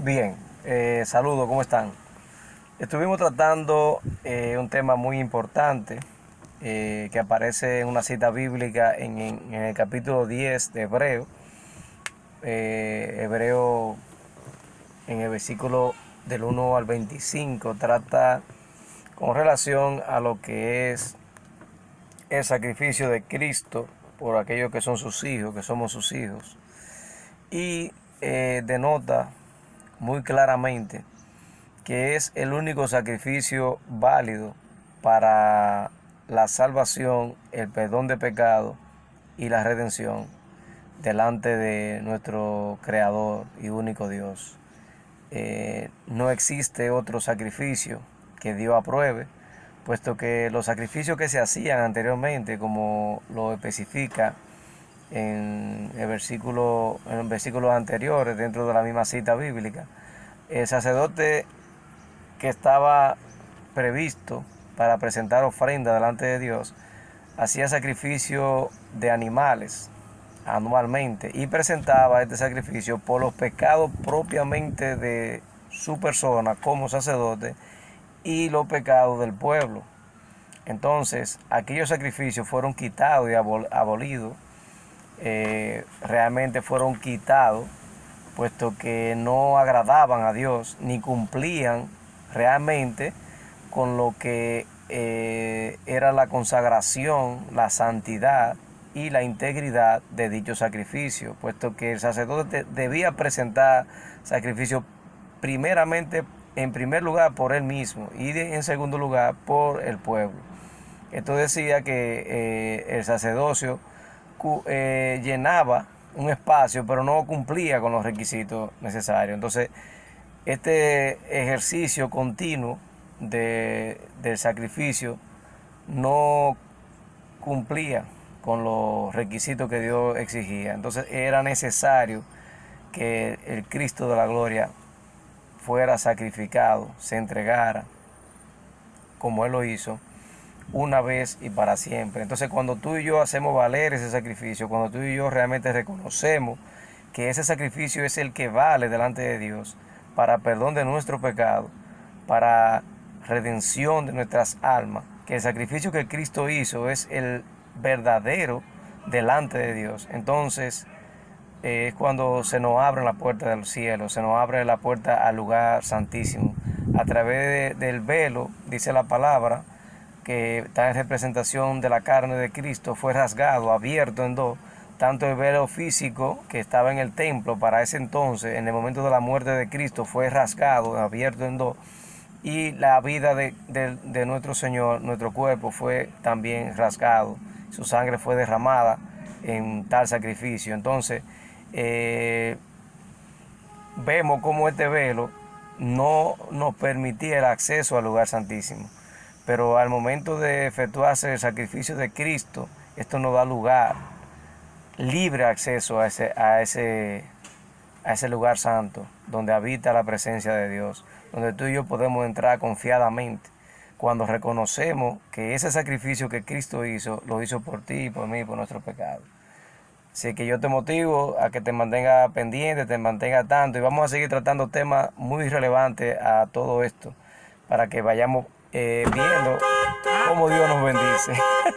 Bien, saludos, ¿cómo están? Estuvimos tratando un tema muy importante que aparece en una cita bíblica en el capítulo 10 de Hebreo. Hebreo en el versículo del 1 al 25 trata con relación a lo que es el sacrificio de Cristo por aquellos que son sus hijos, que somos sus hijos. Y denota muy claramente que es el único sacrificio válido para la salvación, el perdón de pecado y la redención delante de nuestro Creador y único Dios. No existe otro sacrificio que Dios apruebe, puesto que los sacrificios que se hacían anteriormente, como lo especifica en versículos anteriores dentro de la misma cita bíblica, el sacerdote que estaba previsto para presentar ofrenda delante de Dios hacía sacrificio de animales anualmente y presentaba este sacrificio por los pecados propiamente de su persona como sacerdote y los pecados del pueblo. Entonces, aquellos sacrificios fueron quitados y abolidos, realmente fueron quitados, puesto que no agradaban a Dios ni cumplían realmente con lo que era la consagración, la santidad y la integridad de dicho sacrificio, puesto que el sacerdote debía presentar sacrificio primeramente, en primer lugar por él mismo y en segundo lugar por el pueblo. Esto decía que el sacerdocio llenaba un espacio, pero no cumplía con los requisitos necesarios. Entonces, este ejercicio continuo del sacrificio no cumplía con los requisitos que Dios exigía. Entonces, era necesario que el Cristo de la gloria fuera sacrificado, se entregara, como Él lo hizo, una vez y para siempre. Entonces, cuando tú y yo hacemos valer ese sacrificio, cuando tú y yo realmente reconocemos que ese sacrificio es el que vale delante de Dios para perdón de nuestro pecado, para redención de nuestras almas, que el sacrificio que Cristo hizo es el verdadero delante de Dios, entonces es cuando se nos abre la puerta del cielo, se nos abre la puerta al lugar santísimo. A través del velo, dice la palabra, que está en representación de la carne de Cristo, fue rasgado, abierto en dos, tanto el velo físico que estaba en el templo para ese entonces, en el momento de la muerte de Cristo, fue rasgado, abierto en dos, y la vida de nuestro Señor, nuestro cuerpo, fue también rasgado, su sangre fue derramada en tal sacrificio. Entonces, vemos cómo este velo no nos permitía el acceso al lugar santísimo. Pero al momento de efectuarse el sacrificio de Cristo, esto nos da lugar, libre acceso a ese lugar santo, donde habita la presencia de Dios, donde tú y yo podemos entrar confiadamente, cuando reconocemos que ese sacrificio que Cristo hizo, lo hizo por ti, por mí, por nuestro pecado. Así que yo te motivo a que te mantenga pendiente, te mantenga tanto, y vamos a seguir tratando temas muy relevantes a todo esto, para que vayamos viendo cómo Dios nos bendice.